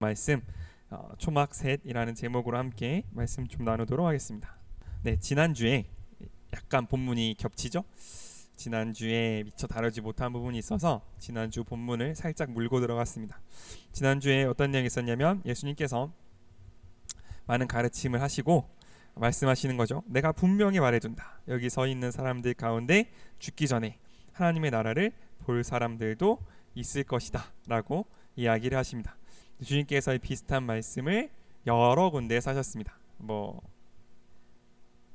말씀 초막셋이라는 제목으로 함께 말씀 좀 나누도록 하겠습니다. 네, 지난주에 약간 본문이 겹치죠? 지난주에 미처 다루지 못한 부분이 있어서 지난주 본문을 살짝 물고 들어갔습니다. 지난주에 어떤 내용이 있었냐면 예수님께서 많은 가르침을 하시고 말씀하시는 거죠. 내가 분명히 말해둔다. 여기 서 있는 사람들 가운데 죽기 전에 하나님의 나라를 볼 사람들도 있을 것이다 라고 이야기를 하십니다. 주님께서 비슷한 말씀을 여러 군데에서 하셨습니다.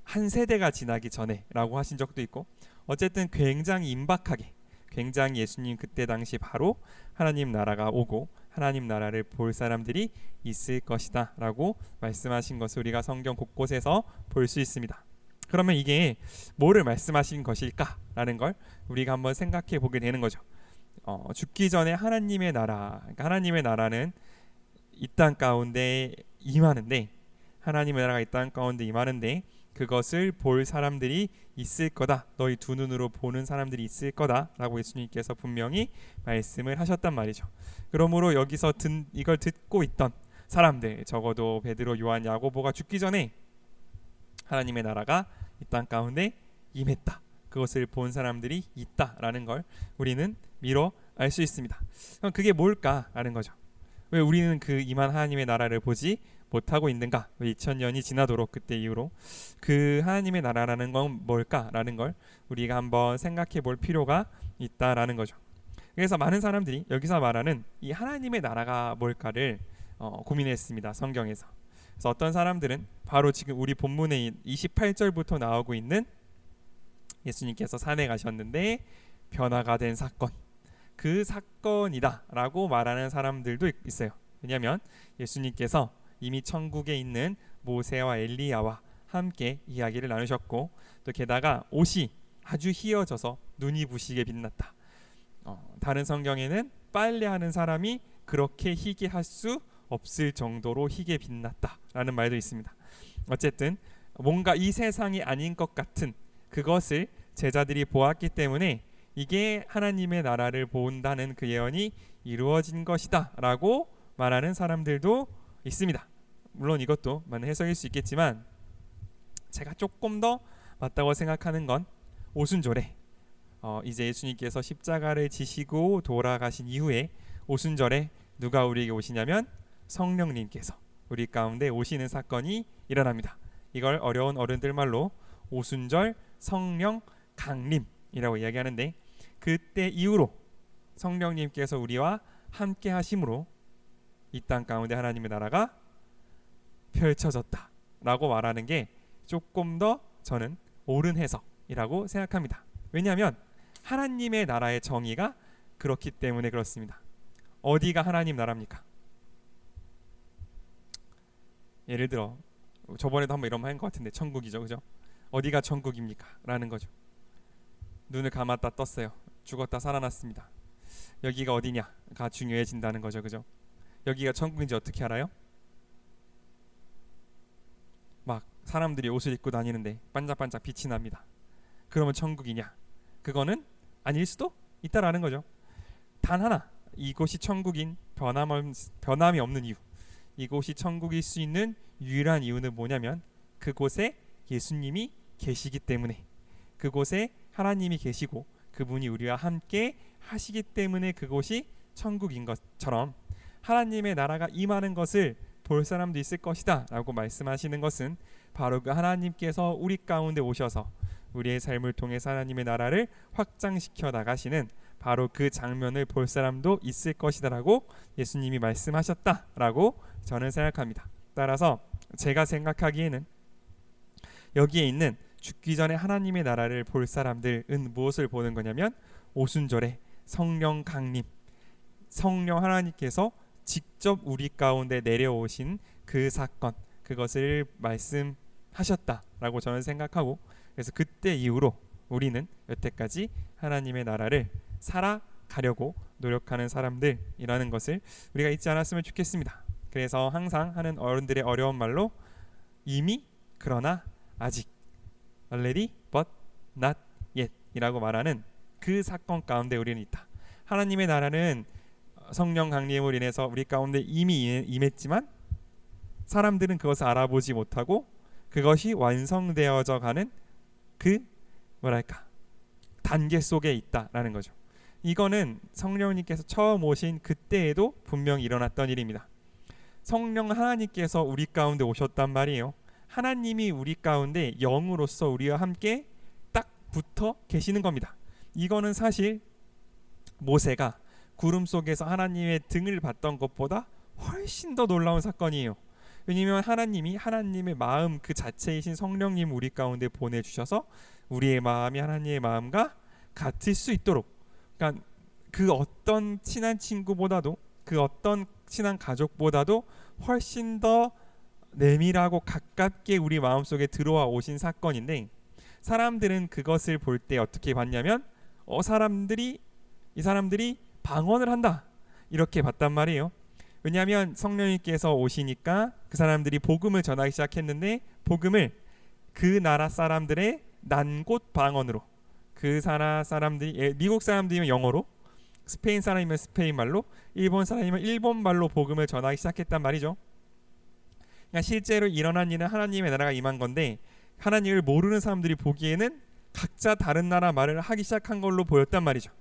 한 세대가 지나기 전에라고 하신 적도 있고, 어쨌든 굉장히 임박하게, 굉장히 예수님 그때 당시 바로 하나님 나라가 오고 하나님 나라를 볼 사람들이 있을 것이다 라고 말씀하신 것을 우리가 성경 곳곳에서 볼 수 있습니다. 그러면 이게 뭐를 말씀하신 것일까 라는 걸 우리가 한번 생각해 보게 되는 거죠. 죽기 전에 하나님의 나라, 그러니까 하나님의 나라는 이 땅 가운데 임하는데, 하나님의 나라가 이 땅 가운데 임하는데 그것을 볼 사람들이 있을 거다. 너희 두 눈으로 보는 사람들이 있을 거다 라고 예수님께서 분명히 말씀을 하셨단 말이죠. 그러므로 여기서 이걸 듣고 있던 사람들, 적어도 베드로, 요한, 야고보가 죽기 전에 하나님의 나라가 이 땅 가운데 임했다, 그것을 본 사람들이 있다라는 걸 우리는 미뤄 알 수 있습니다. 그럼 그게 뭘까라는 거죠. 왜 우리는 그 임한 하나님의 나라를 보지 못하고 있는가? 2000년이 지나도록 그때 이후로 그 하나님의 나라라는 건 뭘까라는 걸 우리가 한번 생각해 볼 필요가 있다라는 거죠. 그래서 많은 사람들이 여기서 말하는 이 하나님의 나라가 뭘까를 고민했습니다. 성경에서. 그래서 어떤 사람들은 바로 지금 우리 본문에 28절부터 나오고 있는 예수님께서 산에 가셨는데 변화가 된 사건, 그 사건이다 라고 말하는 사람들도 있어요. 왜냐하면 예수님께서 이미 천국에 있는 모세와 엘리야와 함께 이야기를 나누셨고, 또 게다가 옷이 아주 희어져서 눈이 부시게 빛났다. 다른 성경에는 빨래하는 사람이 그렇게 희게 할 수 없을 정도로 희게 빛났다 라는 말도 있습니다. 어쨌든 뭔가 이 세상이 아닌 것 같은 그것을 제자들이 보았기 때문에 이게 하나님의 나라를 본다는 그 예언이 이루어진 것이다 라고 말하는 사람들도 있습니다. 물론 이것도 많은 해석일 수 있겠지만, 제가 조금 더 맞다고 생각하는 건 오순절에 이제 예수님께서 십자가를 지시고 돌아가신 이후에 오순절에 누가 우리에게 오시냐면 성령님께서 우리 가운데 오시는 사건이 일어납니다. 이걸 어려운 어른들 말로 오순절 성령 강림이라고 이야기하는데, 그때 이후로 성령님께서 우리와 함께 하심으로 이 땅 가운데 하나님의 나라가 펼쳐졌다 라고 말하는 게 조금 더 저는 옳은 해석이라고 생각합니다. 왜냐하면 하나님의 나라의 정의가 그렇기 때문에 그렇습니다. 어디가 하나님 나라입니까? 예를 들어 저번에도 한번 이런 말 한 것 같은데 천국이죠, 그죠? 어디가 천국입니까? 라는 거죠. 눈을 감았다 떴어요. 죽었다 살아났습니다. 여기가 어디냐가 중요해진다는 거죠, 그죠? 여기가 천국인지 어떻게 알아요? 막 사람들이 옷을 입고 다니는데 반짝반짝 빛이 납니다. 그러면 천국이냐? 그거는 아닐 수도 있다라는 거죠. 단 하나, 이곳이 천국인 변함이 없는 이유, 이곳이 천국일 수 있는 유일한 이유는 뭐냐면 그곳에 예수님이 계시기 때문에, 그곳에 하나님이 계시고 그분이 우리와 함께 하시기 때문에 그곳이 천국인 것처럼 하나님의 나라가 임하는 것을 볼 사람도 있을 것이다 라고 말씀하시는 것은 바로 그 하나님께서 우리 가운데 오셔서 우리의 삶을 통해서 하나님의 나라를 확장시켜 나가시는 바로 그 장면을 볼 사람도 있을 것이다 라고 예수님이 말씀하셨다라고 저는 생각합니다. 따라서 제가 생각하기에는 여기에 있는 죽기 전에 하나님의 나라를 볼 사람들은 무엇을 보는 거냐면 오순절에 성령 강림, 성령 하나님께서 직접 우리 가운데 내려오신 그 사건, 그것을 말씀하셨다라고 저는 생각하고, 그래서 그때 이후로 우리는 여태까지 하나님의 나라를 살아가려고 노력하는 사람들이라는 것을 우리가 잊지 않았으면 좋겠습니다. 그래서 항상 하는 어른들의 어려운 말로 이미 그러나 아직, already but not yet 이라고 말하는 그 사건 가운데 우리는 있다. 하나님의 나라는 성령 강림으로 인해서 우리 가운데 이미 임했지만 사람들은 그것을 알아보지 못하고 그것이 완성되어져 가는 그 뭐랄까 단계 속에 있다라는 거죠. 이거는 성령님께서 처음 오신 그때에도 분명히 일어났던 일입니다. 성령 하나님께서 우리 가운데 오셨단 말이에요. 하나님이 우리 가운데 영으로서 우리와 함께 딱 붙어 계시는 겁니다. 이거는 사실 모세가 구름 속에서 하나님의 등을 봤던 것보다 훨씬 더 놀라운 사건이에요. 왜냐하면 하나님이 하나님의 마음 그 자체이신 성령님 우리 가운데 보내주셔서 우리의 마음이 하나님의 마음과 같을 수 있도록, 그러니까 그 어떤 친한 친구보다도 그 어떤 친한 가족보다도 훨씬 더 내밀하고 가깝게 우리 마음속에 들어와 오신 사건인데, 사람들은 그것을 볼 때 어떻게 봤냐면 이 사람들이 방언을 한다 이렇게 봤단 말이에요. 왜냐하면 성령님께서 오시니까 그 사람들이 복음을 전하기 시작했는데 복음을 그 나라 사람들의 난곳 방언으로, 그 나라 사람들이 미국 사람들이면 영어로, 스페인 사람이면 스페인 말로, 일본 사람이면 일본 말로 복음을 전하기 시작했단 말이죠. 그러니까 실제로 일어난 일은 하나님의 나라가 임한 건데 하나님을 모르는 사람들이 보기에는 각자 다른 나라 말을 하기 시작한 걸로 보였단 말이죠.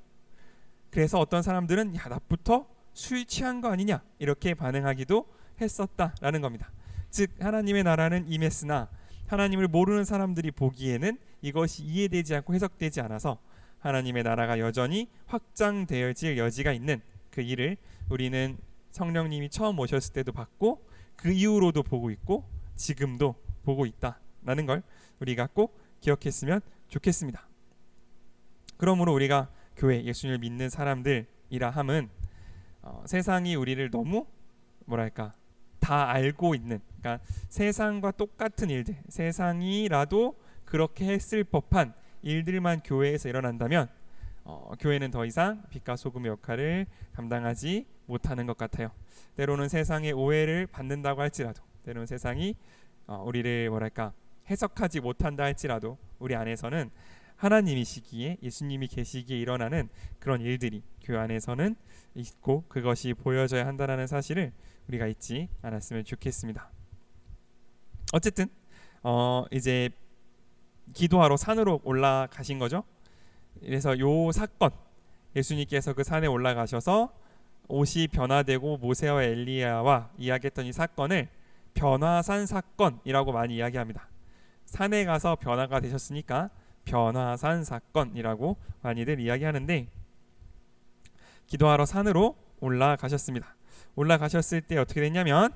그래서 어떤 사람들은 야 낮부터 술 취한 거 아니냐 이렇게 반응하기도 했었다라는 겁니다. 즉 하나님의 나라는 임했으나 하나님을 모르는 사람들이 보기에는 이것이 이해되지 않고 해석되지 않아서 하나님의 나라가 여전히 확장되어질 여지가 있는 그 일을 우리는 성령님이 처음 오셨을 때도 봤고 그 이후로도 보고 있고 지금도 보고 있다라는 걸 우리가 꼭 기억했으면 좋겠습니다. 그러므로 우리가 교회 예수님을 믿는 사람들이라 함은 세상이 우리를 너무 뭐랄까 다 알고 있는, 그러니까 세상과 똑같은 일들, 세상이라도 그렇게 했을 법한 일들만 교회에서 일어난다면 교회는 더 이상 빛과 소금의 역할을 감당하지 못하는 것 같아요. 때로는 세상의 오해를 받는다고 할지라도, 때로는 세상이 우리를 뭐랄까 해석하지 못한다 할지라도 우리 안에서는 하나님이시기에 예수님이 계시기에 일어나는 그런 일들이 교회 안에서는 있고 그것이 보여져야 한다는 사실을 우리가 잊지 않았으면 좋겠습니다. 어쨌든 이제 기도하러 산으로 올라가신 거죠. 그래서 요 사건, 예수님께서 그 산에 올라가셔서 옷이 변화되고 모세와 엘리야와 이야기했던 이 사건을 변화산 사건이라고 많이 이야기합니다. 산에 가서 변화가 되셨으니까 변화산 사건이라고 많이들 이야기하는데, 기도하러 산으로 올라가셨습니다. 올라가셨을 때 어떻게 됐냐면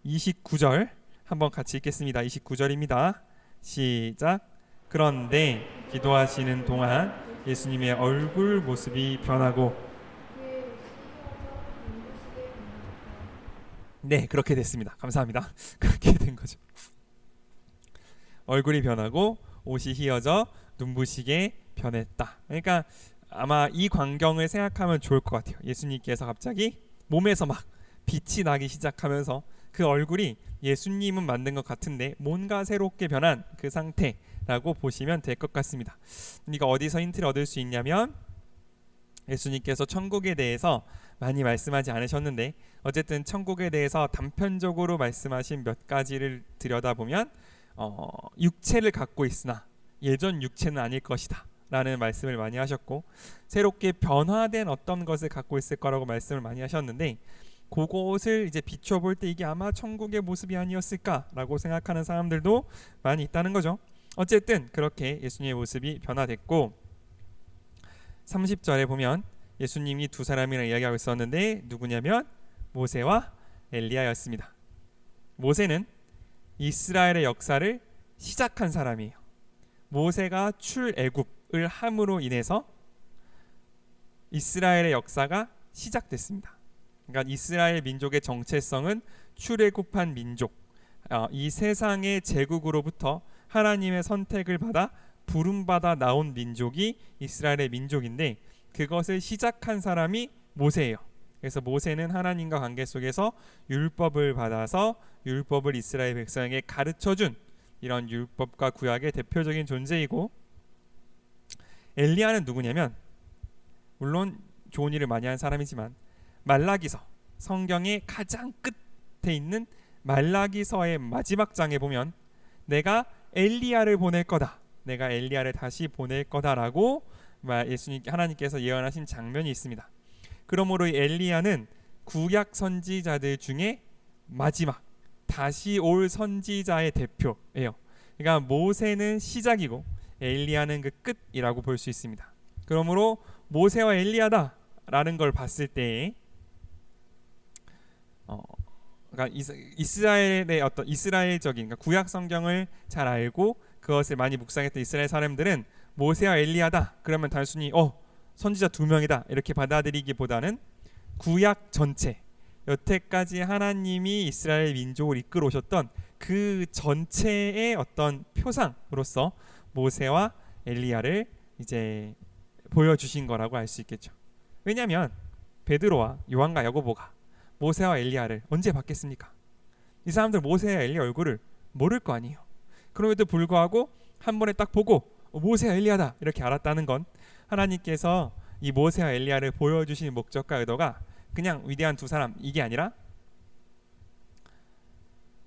29절 한번 같이 읽겠습니다. 29절입니다. 시작. 그런데 기도하시는 동안 예수님의 얼굴 모습이 변하고, 네 그렇게 됐습니다. 감사합니다. 그렇게 된 거죠. 얼굴이 변하고 옷이 휘어져 눈부시게 변했다. 그러니까 아마 이 광경을 생각하면 좋을 것 같아요. 예수님께서 갑자기 몸에서 막 빛이 나기 시작하면서 그 얼굴이 예수님은 만든 것 같은데 뭔가 새롭게 변한 그 상태라고 보시면 될 것 같습니다. 그러니까 어디서 힌트를 얻을 수 있냐면 예수님께서 천국에 대해서 많이 말씀하지 않으셨는데 어쨌든 천국에 대해서 단편적으로 말씀하신 몇 가지를 들여다보면 육체를 갖고 있으나 예전 육체는 아닐 것이다 라는 말씀을 많이 하셨고, 새롭게 변화된 어떤 것을 갖고 있을 거라고 말씀을 많이 하셨는데 그것을 이제 비춰볼 때 이게 아마 천국의 모습이 아니었을까라고 생각하는 사람들도 많이 있다는 거죠. 어쨌든 그렇게 예수님의 모습이 변화됐고 30절에 보면 예수님이 두 사람이랑 이야기하고 있었는데 누구냐면 모세와 엘리야였습니다. 모세는 이스라엘의 역사를 시작한 사람이에요. 모세가 출애굽을 함으로 인해서 이스라엘의 역사가 시작됐습니다. 그러니까 이스라엘 민족의 정체성은 출애굽한 민족, 이 세상의 제국으로부터 하나님의 선택을 받아 부름받아 나온 민족이 이스라엘의 민족인데 그것을 시작한 사람이 모세예요. 그래서 모세는 하나님과 관계 속에서 율법을 받아서 율법을 이스라엘 백성에게 가르쳐준 이런 율법과 구약의 대표적인 존재이고, 엘리야는 누구냐면 물론 좋은 일을 많이 한 사람이지만 말라기서, 성경의 가장 끝에 있는 말라기서의 마지막 장에 보면 내가 엘리야를 보낼 거다, 내가 엘리야를 다시 보낼 거다라고 하나님께서 예언하신 장면이 있습니다. 그러므로 이 엘리야는 구약 선지자들 중에 마지막 다시 올 선지자의 대표예요. 그러니까 모세는 시작이고 엘리야는 그 끝이라고 볼 수 있습니다. 그러므로 모세와 엘리야다라는 걸 봤을 때 그러니까 이스라엘의 어떤 이스라엘적인, 그러니까 구약 성경을 잘 알고 그것을 많이 묵상했던 이스라엘 사람들은 모세와 엘리야다 그러면 단순히 선지자 두 명이다 이렇게 받아들이기보다는 구약 전체, 여태까지 하나님이 이스라엘 민족을 이끌어 오셨던 그 전체의 어떤 표상으로서 모세와 엘리야를 이제 보여주신 거라고 알 수 있겠죠. 왜냐하면 베드로와 요한과 야고보가 모세와 엘리야를 언제 봤겠습니까? 이 사람들 모세와 엘리야 얼굴을 모를 거 아니에요. 그럼에도 불구하고 한 번에 딱 보고 모세와 엘리야다 이렇게 알았다는 건 하나님께서 이 모세와 엘리야를 보여주신 목적과 의도가 그냥 위대한 두 사람 이게 아니라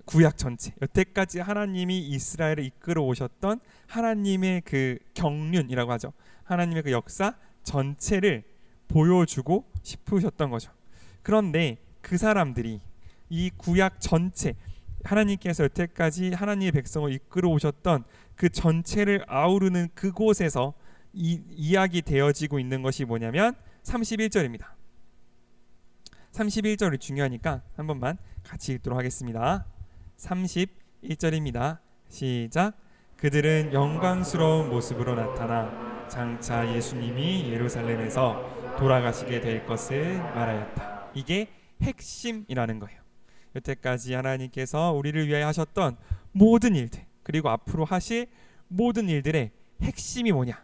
구약 전체, 여태까지 하나님이 이스라엘을 이끌어 오셨던 하나님의 그 경륜이라고 하죠. 하나님의 그 역사 전체를 보여주고 싶으셨던 거죠. 그런데 그 사람들이 이 구약 전체, 하나님께서 여태까지 하나님의 백성을 이끌어 오셨던 그 전체를 아우르는 그곳에서 이야기 되어지고 있는 것이 뭐냐면 31절입니다. 31절이 중요하니까 한 번만 같이 읽도록 하겠습니다. 31절입니다. 시작. 그들은 영광스러운 모습으로 나타나 장차 예수님이 예루살렘에서 돌아가시게 될 것을 말하였다. 이게 핵심이라는 거예요. 여태까지 하나님께서 우리를 위하여 하셨던 모든 일들, 그리고 앞으로 하실 모든 일들의 핵심이 뭐냐?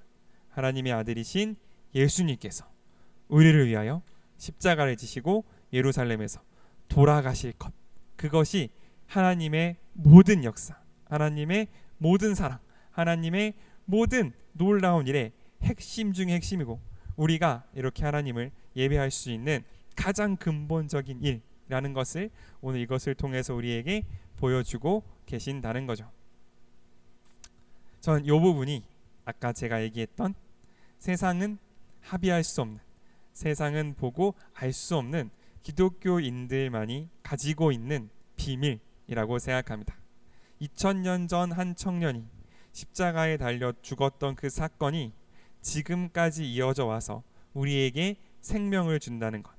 하나님의 아들이신 예수님께서 우리를 위하여 십자가를 지시고 예루살렘에서 돌아가실 것, 그것이 하나님의 모든 역사, 하나님의 모든 사랑, 하나님의 모든 놀라운 일의 핵심 중의 핵심이고, 우리가 이렇게 하나님을 예배할 수 있는 가장 근본적인 일이라는 것을 오늘 이것을 통해서 우리에게 보여주고 계신다는 거죠. 전 이 부분이 아까 제가 얘기했던 세상은 합의할 수 없는, 세상은 보고 알 수 없는 기독교인들만이 가지고 있는 비밀이라고 생각합니다. 2000년 전 한 청년이 십자가에 달려 죽었던 그 사건이 지금까지 이어져 와서 우리에게 생명을 준다는 것,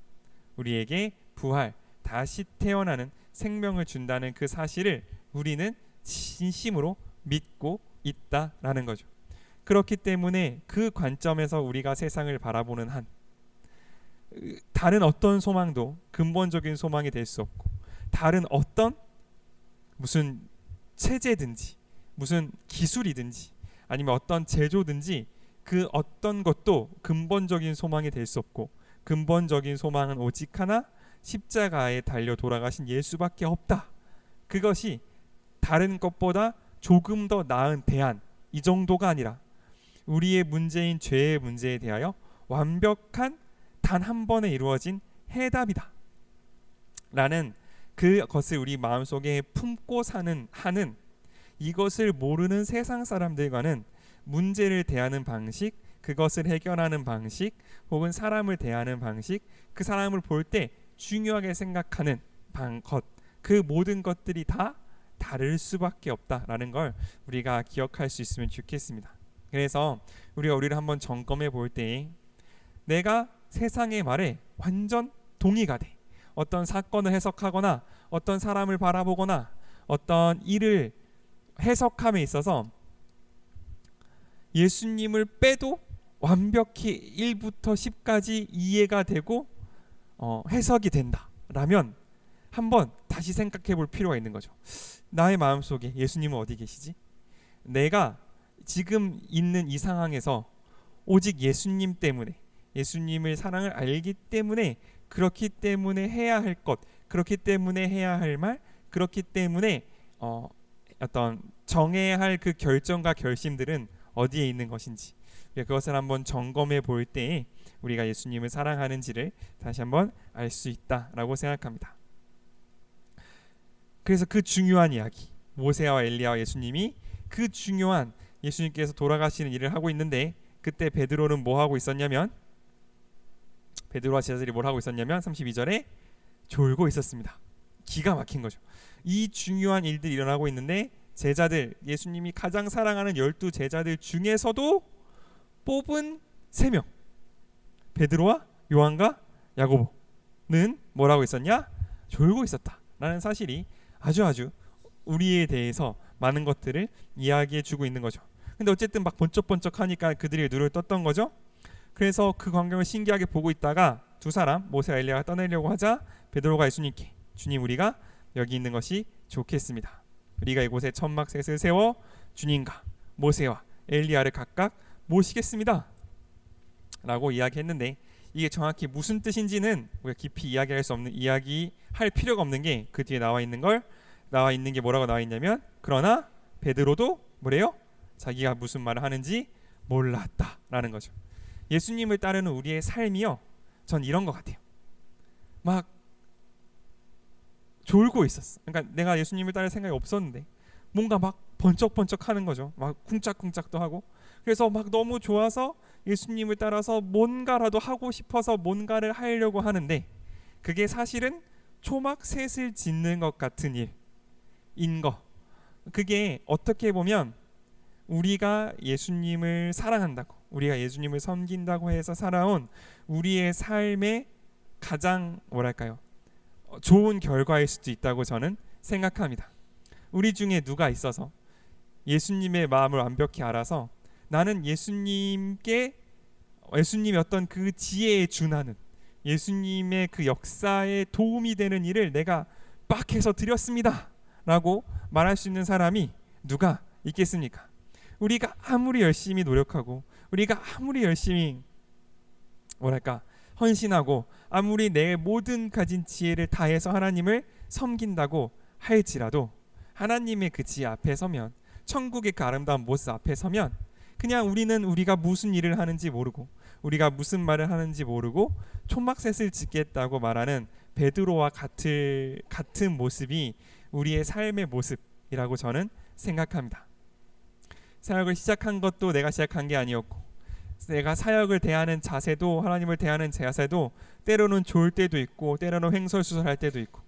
우리에게 부활, 다시 태어나는 생명을 준다는 그 사실을 우리는 진심으로 믿고 있다라는 거죠. 그렇기 때문에 그 관점에서 우리가 세상을 바라보는 한 다른 어떤 소망도 근본적인 소망이 될 수 없고, 다른 어떤 무슨 체제든지 무슨 기술이든지 아니면 어떤 제조든지 그 어떤 것도 근본적인 소망이 될 수 없고, 근본적인 소망은 오직 하나, 십자가에 달려 돌아가신 예수밖에 없다. 그것이 다른 것보다 조금 더 나은 대안, 이 정도가 아니라 우리의 문제인 죄의 문제에 대하여 완벽한 단 한 번에 이루어진 해답이다 라는 그것을 우리 마음속에 품고 하는 이것을 모르는 세상 사람들과는 문제를 대하는 방식, 그것을 해결하는 방식, 혹은 사람을 대하는 방식, 그 사람을 볼 때 중요하게 생각하는 그 모든 것들이 다 다를 수밖에 없다라는 걸 우리가 기억할 수 있으면 좋겠습니다. 그래서 우리가 우리를 한번 점검해 볼 때 내가 세상의 말에 완전 동의가 돼. 어떤 사건을 해석하거나 어떤 사람을 바라보거나 어떤 일을 해석함에 있어서 예수님을 빼도 완벽히 1부터 10까지 이해가 되고 해석이 된다라면 한번 다시 생각해 볼 필요가 있는 거죠. 나의 마음속에 예수님은 어디 계시지? 내가 지금 있는 이 상황에서 오직 예수님 때문에, 예수님의 사랑을 알기 때문에, 그렇기 때문에 해야 할 것, 그렇기 때문에 해야 할 말, 그렇기 때문에 어떤 정해야 할 그 결정과 결심들은 어디에 있는 것인지, 그것을 한번 점검해 볼 때 우리가 예수님을 사랑하는지를 다시 한번 알 수 있다라고 생각합니다. 그래서 그 중요한 이야기, 모세와 엘리야와 예수님이 그 중요한 예수님께서 돌아가시는 일을 하고 있는데, 그때 베드로는 뭐 하고 있었냐면, 베드로와 제자들이 뭘 하고 있었냐면 32절에 졸고 있었습니다. 기가 막힌 거죠. 이 중요한 일들이 일어나고 있는데 제자들, 예수님이 가장 사랑하는 12 제자들 중에서도 뽑은 3명, 베드로와 요한과 야고보는 뭐라고 있었냐? 졸고 있었다라는 사실이 아주 우리에 대해서 많은 것들을 이야기해 주고 있는 거죠. 근데 어쨌든 막 번쩍번쩍하니까 그들이 눈을 떴던 거죠. 그래서 그 광경을 신기하게 보고 있다가 두 사람, 모세와 엘리야가 떠나려고 하자 베드로가 예수님께, 주님, 우리가 여기 있는 것이 좋겠습니다. 우리가 이곳에 천막셋을 세워 주님과 모세와 엘리야를 각각 모시겠습니다 라고 이야기했는데, 이게 정확히 무슨 뜻인지는 우리가 깊이 이야기할 수 없는, 이야기할 필요가 없는 게 그 뒤에 나와 있는 게 뭐라고 나와 있냐면, 그러나 베드로도 뭐래요? 자기가 무슨 말을 하는지 몰랐다라는 거죠. 예수님을 따르는 우리의 삶이요, 전 이런 것 같아요. 막 졸고 있었어. 그러니까 내가 예수님을 따를 생각이 없었는데 뭔가 막 번쩍번쩍 하는 거죠. 막 쿵짝쿵짝도 하고. 그래서 막 너무 좋아서 예수님을 따라서 뭔가라도 하고 싶어서 뭔가를 하려고 하는데, 그게 사실은 초막셋을 짓는 것 같은 일인 거. 그게 어떻게 보면 우리가 예수님을 사랑한다고, 우리가 예수님을 섬긴다고 해서 살아온 우리의 삶의 가장 뭐랄까요, 좋은 결과일 수도 있다고 저는 생각합니다. 우리 중에 누가 있어서 예수님의 마음을 완벽히 알아서 나는 예수님의 어떤 그 지혜에 준하는, 예수님의 그 역사에 도움이 되는 일을 내가 빡 해서 드렸습니다 라고 말할 수 있는 사람이 누가 있겠습니까? 우리가 아무리 열심히 노력하고, 우리가 아무리 열심히 뭐랄까 헌신하고, 아무리 내 모든 가진 지혜를 다해서 하나님을 섬긴다고 할지라도, 하나님의 그 지혜 앞에 서면, 천국의 그 아름다운 모습 앞에 서면, 그냥 우리는 우리가 무슨 일을 하는지 모르고, 우리가 무슨 말을 하는지 모르고 초막셋을 짓겠다고 말하는 베드로와 같은 모습이 우리의 삶의 모습이라고 저는 생각합니다. 사역을 시작한 것도 내가 시작한 게 아니었고, 내가 사역을 대하는 자세도, 하나님을 대하는 자세도 때로는 좋을 때도 있고 때로는 횡설수설할 때도 있고,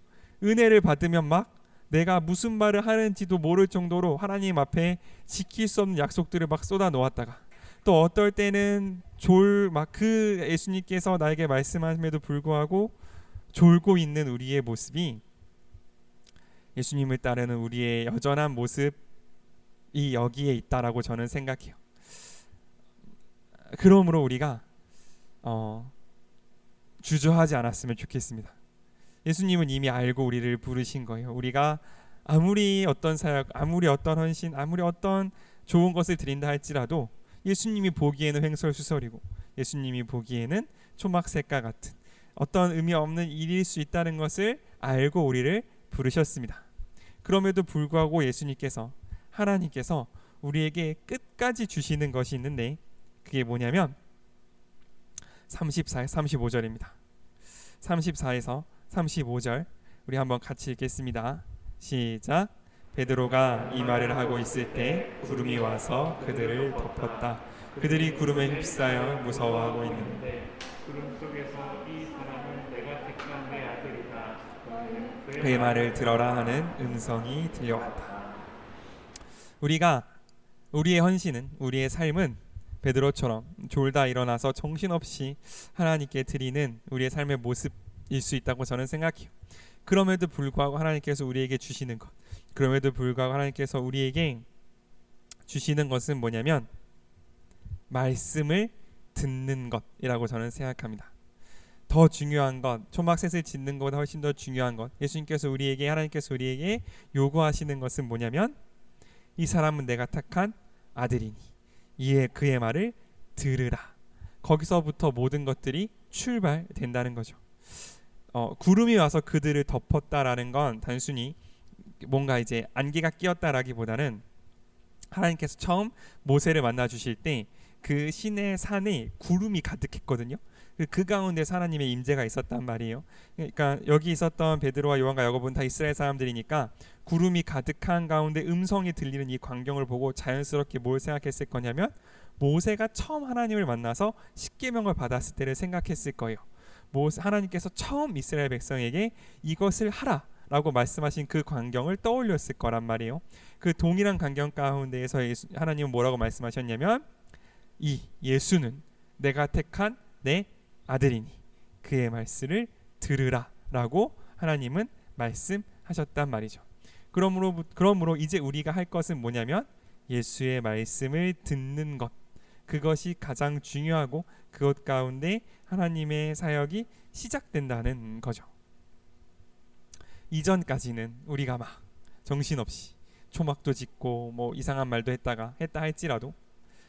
은혜를 받으면 막 내가 무슨 말을 하는지도 모를 정도로 하나님 앞에 지킬 수 없는 약속들을 막 쏟아 놓았다가, 또 어떨 때는 그 예수님께서 나에게 말씀하심에도 불구하고 졸고 있는 우리의 모습이 예수님을 따르는 우리의 여전한 모습이 여기에 있다라고 저는 생각해요. 그러므로 우리가 주저하지 않았으면 좋겠습니다. 예수님은 이미 알고 우리를 부르신 거예요. 우리가 아무리 어떤 사역, 아무리 어떤 헌신, 아무리 어떤 좋은 것을 드린다 할지라도 예수님이 보기에는 횡설수설이고, 예수님이 보기에는 초막셋과 같은 어떤 의미 없는 일일 수 있다는 것을 알고 우리를 부르셨습니다. 그럼에도 불구하고 하나님께서 우리에게 끝까지 주시는 것이 있는데, 그게 뭐냐면 34, 35절입니다. 34에서 35절 우리 한번 같이 읽겠습니다. 시작. 베드로가 이 말을 하고 있을 때 구름이 와서 그들을 덮었다. 그들이 구름에 휩싸여 무서워하고 있는데 구름 속에서 이 사람은 내가 택한 내 아들이다, 그의 말을 들어라 하는 음성이 들려왔다. 우리의 헌신은, 우리의 삶은 베드로처럼 졸다 일어나서 정신없이 하나님께 드리는 우리의 삶의 모습일 수 있다고 저는 생각해요. 그럼에도 불구하고 하나님께서 우리에게 주시는 것, 그럼에도 불구하고 하나님께서 우리에게 주시는 것은 뭐냐면 말씀을 듣는 것이라고 저는 생각합니다. 더 중요한 것, 초막셋을 짓는 것보다 훨씬 더 중요한 것, 하나님께서 우리에게 요구하시는 것은 뭐냐면, 이 사람은 내가 택한 아들이니 이에 그의 말을 들으라. 거기서부터 모든 것들이 출발된다는 거죠. 구름이 와서 그들을 덮었다라는 건 단순히 뭔가 이제 안개가 끼었다라기보다는, 하나님께서 처음 모세를 만나 주실 때 그 시내 산에 구름이 가득했거든요. 그 가운데서 하나님의 임재가 있었단 말이에요. 그러니까 여기 있었던 베드로와 요한과 야고보는 다 이스라엘 사람들이니까 구름이 가득한 가운데 음성이 들리는 이 광경을 보고 자연스럽게 뭘 생각했을 거냐면 모세가 처음 하나님을 만나서 십계명을 받았을 때를 생각했을 거예요. 하나님께서 처음 이스라엘 백성에게 이것을 하라 라고 말씀하신 그 광경을 떠올렸을 거란 말이에요. 그 동일한 광경 가운데에서 하나님은 뭐라고 말씀하셨냐면 이 예수는 내가 택한 내 아들이니 그의 말씀을 들으라 라고 하나님은 말씀하셨단 말이죠. 그러므로 이제 우리가 할 것은 뭐냐면 예수의 말씀을 듣는 것, 그것이 가장 중요하고 그것 가운데 하나님의 사역이 시작된다는 거죠. 이전까지는 우리가 막 정신없이 초막도 짓고 뭐 이상한 말도 했다 할지라도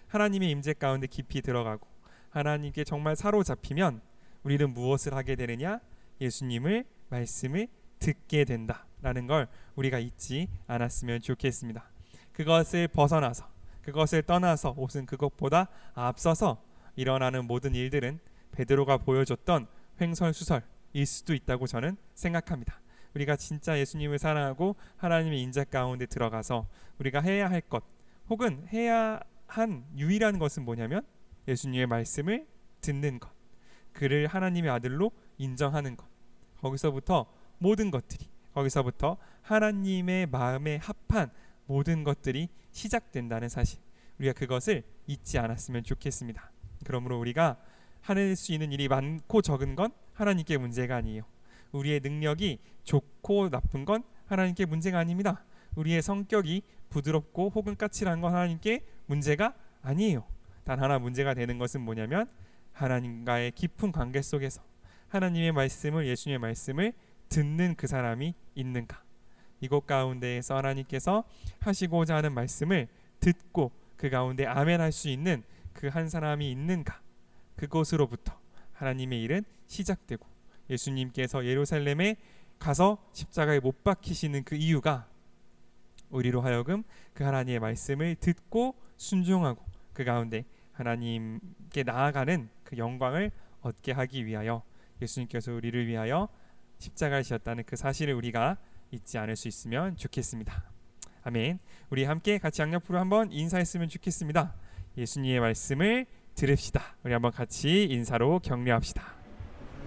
하나님의 임재 가운데 깊이 들어가고 하나님께 정말 사로잡히면 우리는 무엇을 하게 되느냐? 예수님을 말씀을 듣게 된다라는 걸 우리가 잊지 않았으면 좋겠습니다. 그것을 벗어나서 그것을 떠나서 혹은 그것보다 앞서서 일어나는 모든 일들은 베드로가 보여줬던 횡설수설일 수도 있다고 저는 생각합니다. 우리가 진짜 예수님을 사랑하고 하나님의 인자 가운데 들어가서 우리가 해야 할 것 혹은 해야 한 유일한 것은 뭐냐면 예수님의 말씀을 듣는 것, 그를 하나님의 아들로 인정하는 것, 거기서부터 모든 것들이, 거기서부터 하나님의 마음에 합한 모든 것들이 시작된다는 사실, 우리가 그것을 잊지 않았으면 좋겠습니다. 그러므로 우리가 할 수 있는 일이 많고 적은 건 하나님께 문제가 아니에요. 우리의 능력이 좋고 나쁜 건 하나님께 문제가 아닙니다. 우리의 성격이 부드럽고 혹은 까칠한 건 하나님께 문제가 아니에요. 단 하나 문제가 되는 것은 뭐냐면 하나님과의 깊은 관계 속에서 하나님의 말씀을, 예수님의 말씀을 듣는 그 사람이 있는가, 이곳 가운데에서 하나님께서 하시고자 하는 말씀을 듣고 그 가운데 아멘 할 수 있는 그 한 사람이 있는가, 그곳으로부터 하나님의 일은 시작되고 예수님께서 예루살렘에 가서 십자가에 못 박히시는 그 이유가 우리로 하여금 그 하나님의 말씀을 듣고 순종하고 그 가운데 하나님께 나아가는 그 영광을 얻게 하기 위하여 예수님께서 우리를 위하여 십자가를 지었다는 그 사실을 우리가 잊지 않을 수 있으면 좋겠습니다. 아멘. 우리 함께 같이 양옆으로 한번 인사했으면 좋겠습니다. 예수님의 말씀을 들읍시다. 우리 한번 같이 인사로 격려합시다.